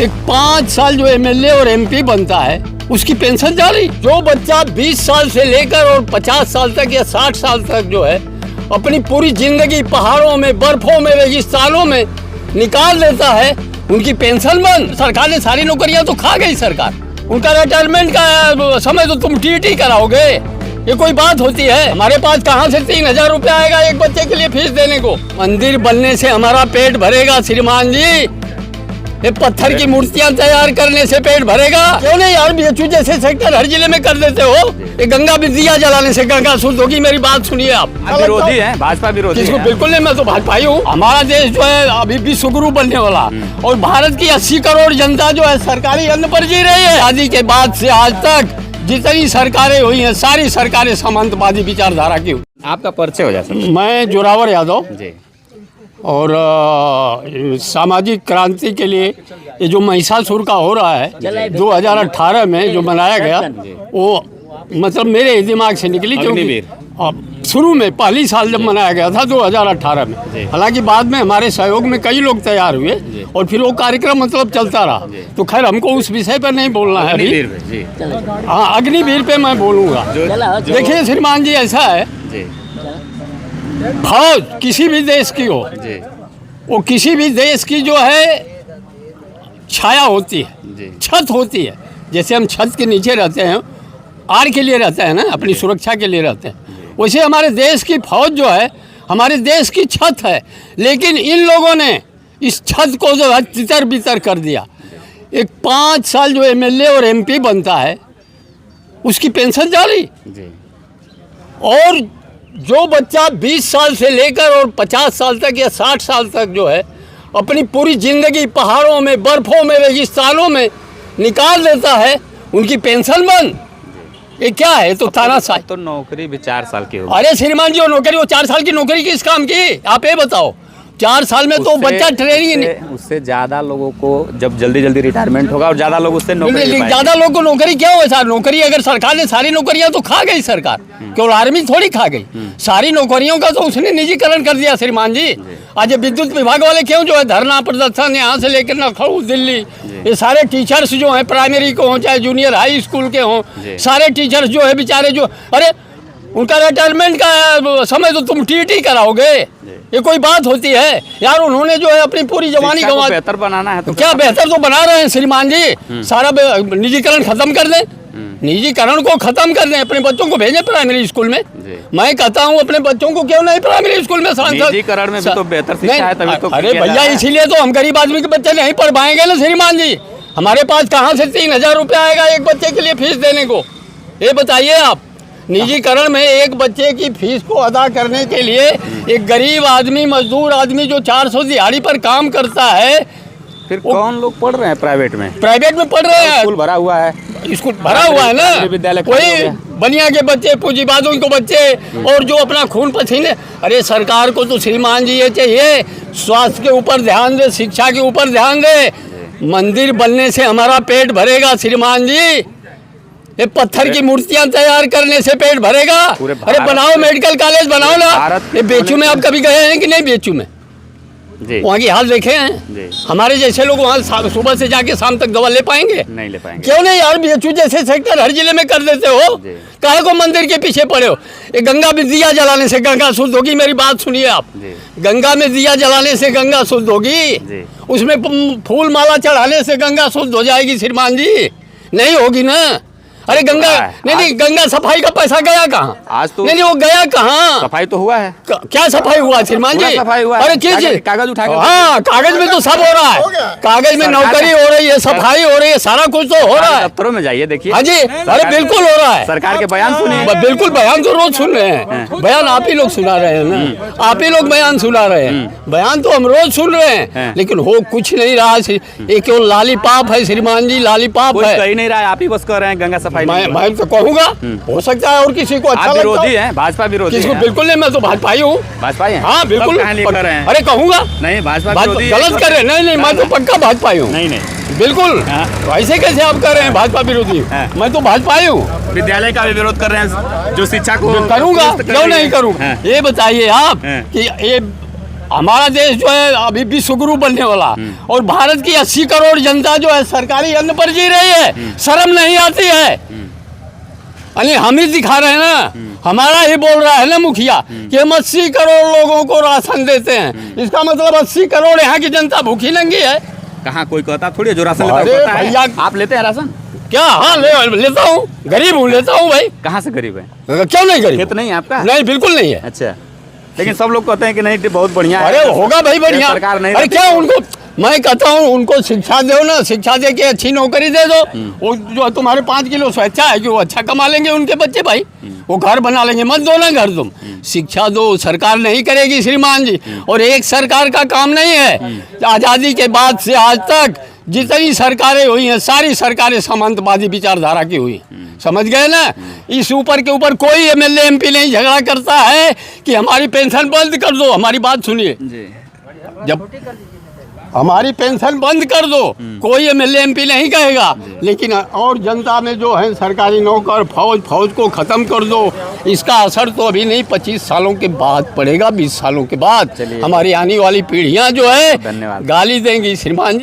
एक 5 साल जो एमएलए और एमपी बनता है उसकी पेंशन जारी। जो बच्चा 20 साल से लेकर और 50 साल तक या 60 साल तक जो है अपनी पूरी जिंदगी पहाड़ों में, बर्फों में, रेगिस्तानों में निकाल देता है, उनकी पेंशन बंद। सरकार ने सारी नौकरियां तो खा गई सरकार। उनका रिटायरमेंट का समय तो तुम टीटी कराओगे, ये कोई बात होती है? हमारे पास कहाँ से 3000 रुपया आएगा एक बच्चे के लिए फीस देने को? मंदिर बनने से हमारा पेट भरेगा श्रीमान जी, ये पत्थर की मूर्तियां तैयार करने से पेट भरेगा? क्यों नहीं यार, बीएचयू जैसे सेक्टर हर जिले में कर देते हो। ये गंगा में दिया जलाने से गंगा शुद्ध होगी। मेरी बात सुनिए आप। विरोधी है, भाजपा विरोधी किसको? बिल्कुल नहीं, मैं तो भाजपाई हूँ। हमारा देश जो है अभी विश्व गुरु बनने वाला, और भारत की 80 करोड़ जनता जो है सरकारी अन्न पर जी रही है। शादी के बाद से आज तक जितनी सरकारें हुई हैं सारी सरकारें सामंतवादी विचारधारा की। आपका परिचय हो जाए? मैं जोरावर यादव जी। और सामाजिक क्रांति के लिए ये जो महिषासुर का हो रहा है 2018 में जो मनाया गया, वो मतलब मेरे दिमाग से निकली, क्योंकि शुरू में पहली साल जब मनाया गया था 2018 में, हालांकि बाद में हमारे सहयोग में कई लोग तैयार हुए और फिर वो कार्यक्रम मतलब चलता रहा। तो खैर हमको उस विषय पर नहीं बोलना है अभी। हाँ, अग्निवीर पे मैं बोलूँगा। देखिए श्रीमान जी, ऐसा है, फौज किसी भी देश की हो, वो किसी भी देश की जो है छाया होती है, छत होती है। जैसे हम छत के नीचे रहते हैं, आड़ के लिए रहते हैं ना, अपनी सुरक्षा के लिए रहते हैं, वैसे हमारे देश की फौज जो है हमारे देश की छत है। लेकिन इन लोगों ने इस छत को जो है तितर बितर कर दिया। एक 5 साल जो एमएलए और एमपी बनता है उसकी पेंशन जारी, और जो बच्चा 20 साल से लेकर और 50 साल तक या 60 साल तक जो है अपनी पूरी जिंदगी पहाड़ों में, बर्फों में, रेगिस्तानों में निकाल देता है, उनकी पेंशन बंद। ये क्या है? तो तानाशाही। तो नौकरी भी 4 साल की होगी। अरे श्रीमान जी, वो नौकरी, वो 4 साल की नौकरी किस काम की? आप ये बताओ। 4 साल में तो बच्चा ट्रेनिंग, उससे ज्यादा लोगों को जब जल्दी रिटायरमेंट होगा और ज्यादा लोग उससे नौकरी, ज्यादा लोगों को नौकरी क्या हो सर? नौकरी अगर सरकार ने सारी नौकरियां तो खा गई सरकार, केवल आर्मी थोड़ी खा गई, सारी नौकरियों का तो उसने निजीकरण कर दिया श्रीमान जी। आज विद्युत विभाग वाले क्यों जो है धरना प्रदर्शन यहाँ से लेकर लखनऊ, दिल्ली, ये सारे टीचर्स जो हैं प्राइमरी को हों चाहे जूनियर हाई स्कूल के हों, सारे टीचर्स जो है बेचारे जो, अरे उनका रिटायरमेंट का समय तो तुम टीटी कराओगे? ये कोई बात होती है यार? उन्होंने जो है अपनी पूरी जवानी गंवा, बेहतर बनाना है तो क्या बेहतर तो बना रहे हैं श्रीमान जी। सारा निजीकरण खत्म कर दें, निजीकरण को खत्म कर दें, अपने बच्चों को भेजें प्राइमरी स्कूल में। मैं कहता हूँ अपने बच्चों को क्यों नहीं प्राइमरी स्कूल में निजीकरण में भी तो बेहतर शिक्षा है तभी तो। अरे भैया, इसीलिए तो हम गरीब आदमी के बच्चे नहीं पढ़ पाएंगे ना श्रीमान जी। हमारे पास कहाँ से 3000 रुपया आएगा एक बच्चे के लिए फीस देने को? ये बताइए आप। निजीकरण में एक बच्चे की फीस को अदा करने के लिए एक गरीब आदमी, मजदूर आदमी जो 400 दिहाड़ी पर काम करता है, फिर कौन लोग पढ़ रहे हैं प्राइवेट में? प्राइवेट में पढ़ रहे हैं, स्कूल भरा हुआ है, स्कूल भरा हुआ है ना, विद्यालय कोई बनिया के बच्चे, पूंजीवादों के बच्चे, और जो अपना खून पसीने। अरे सरकार को तो श्रीमान जी ये चाहिए, स्वास्थ्य के ऊपर ध्यान दे, शिक्षा के ऊपर ध्यान दे। मंदिर बनने से हमारा पेट भरेगा श्रीमान जी, ये पत्थर की मूर्तियां तैयार करने से पेट भरेगा? अरे बनाओ, मेडिकल कॉलेज बनाओ ना। ये बेचू में आप कभी गए हैं कि नहीं? बेचू में वहाँ की हाल देखे हैं? हमारे जैसे लोग वहाँ सुबह से जाके शाम तक दवा ले पाएंगे? नहीं ले पाएंगे। क्यों नहीं यार, बीएचयू जैसे सेक्टर हर जिले में कर देते हो, काहे को मंदिर के पीछे पड़े हो? ये गंगा में दिया जलाने से गंगा शुद्ध होगी। मेरी बात सुनिए आप। गंगा में दिया जलाने से गंगा शुद्ध होगी, उसमें फूल माला चढ़ाने से गंगा शुद्ध हो जाएगी श्रीमान जी? नहीं होगी ना। अरे गंगा नहीं, गंगा सफाई का पैसा गया कहाँ? आज तो नहीं, वो गया कहाँ? सफाई तो हुआ है। क्या सफाई हुआ श्रीमान जी? सफाई हुआ है। अरे किस कागज उठा के? हाँ, कागज में तो सब हो रहा है। कागज में नौकरी हो रही है, सफाई हो रही है, सारा कुछ तो हो रहा है। दफ्तरों में जाइए देखिए। हाँ जी, अरे बिल्कुल हो रहा है। सरकार के बयान सुनिए। बिल्कुल, बयान तो रोज सुन रहे हैं। बयान आप ही लोग सुना रहे हैं ना, आप ही लोग बयान सुना रहे हैं। बयान तो हम रोज सुन रहे हैं, लेकिन हो कुछ नहीं रहा। ये केवल लालीपाप है श्रीमान जी, लालीपाप है। कहीं नहीं रहा, आप ही बस कर रहे हैं गंगा सफाई। मैं तो कहूँगा, हो सकता है और किसी को अच्छा लगता हो। विरोधी है, भाजपा विरोधी। किसको? बिल्कुल नहीं, मैं तो भाजपाई हूँ। भाजपाई है? हाँ बिल्कुल। अरे कहूँगा नहीं, भाजपा विरोधी गलत कर रहे हैं। नहीं, मैं तो पक्का भाजपाई हूँ। नहीं, बिल्कुल। तो ऐसे कैसे आप कर रहे हैं भाजपा विरोधी? मैं तो भाजपाई हूँ। विद्यालय का भी विरोध कर रहे हैं, जो शिक्षा को करूँगा, क्यों नहीं करूँगा? ये बताइए आप कि ये हमारा देश जो है अभी विश्व गुरु बनने वाला, और भारत की 80 करोड़ जनता जो है सरकारी अन्न पर जी रही है, शर्म नहीं आती है। यानी हम ही दिखा रहे हैं ना, हमारा ही बोल रहा है ना मुखिया कि हम 80 करोड़ लोगों को राशन देते हैं, इसका मतलब 80 करोड़ यहाँ की जनता भूखी नंगी है। कहाँ कोई कहता थोड़ी है जो राशन लेता है, अरे कहता है। भैया, आप लेते हैं राशन? क्या? हाँ लेता हूँ, गरीब हूँ, लेता हूँ भाई। कहाँ से गरीब है? क्यों नहीं गरीब? खेत नहीं है आपका? नहीं, बिल्कुल नहीं है। अच्छा, लेकिन सब लोग कहते हैं कि नहीं बहुत बढ़िया है। अरे होगा भाई बढ़िया। सरकार नहीं अरे देती क्या तो- उनको, मैं कहता हूँ उनको शिक्षा दो ना, शिक्षा दे के अच्छी नौकरी दे दो। वो जो तुम्हारे 5 किलो स्वेच्छा है कि वो अच्छा कमा लेंगे उनके बच्चे भाई, वो घर बना लेंगे। मत दो ना घर तुम, शिक्षा दो। सरकार नहीं करेगी श्रीमान जी, और एक सरकार का काम नहीं है। आज़ादी के बाद से आज तक जितनी सरकारें हुई हैं, सारी सरकारें सामंतवादी विचारधारा की हुई। समझ गए ना? इस ऊपर के ऊपर कोई एमएलए एमपी नहीं झगड़ा करता है कि हमारी पेंशन बंद कर दो। हमारी बात सुनिए, जी। जब हमारी पेंशन बंद कर दो, कोई एमएलए एमपी नहीं कहेगा, लेकिन और जनता में जो है सरकारी नौकर, फौज को ख़त्म कर दो। इसका असर तो अभी नहीं, 25 सालों के बाद पड़ेगा, 20 सालों के बाद। चलिए। हमारी आने वाली पीढ़ियां जो है धन्यवाद। गाली देंगी श्रीमान जी।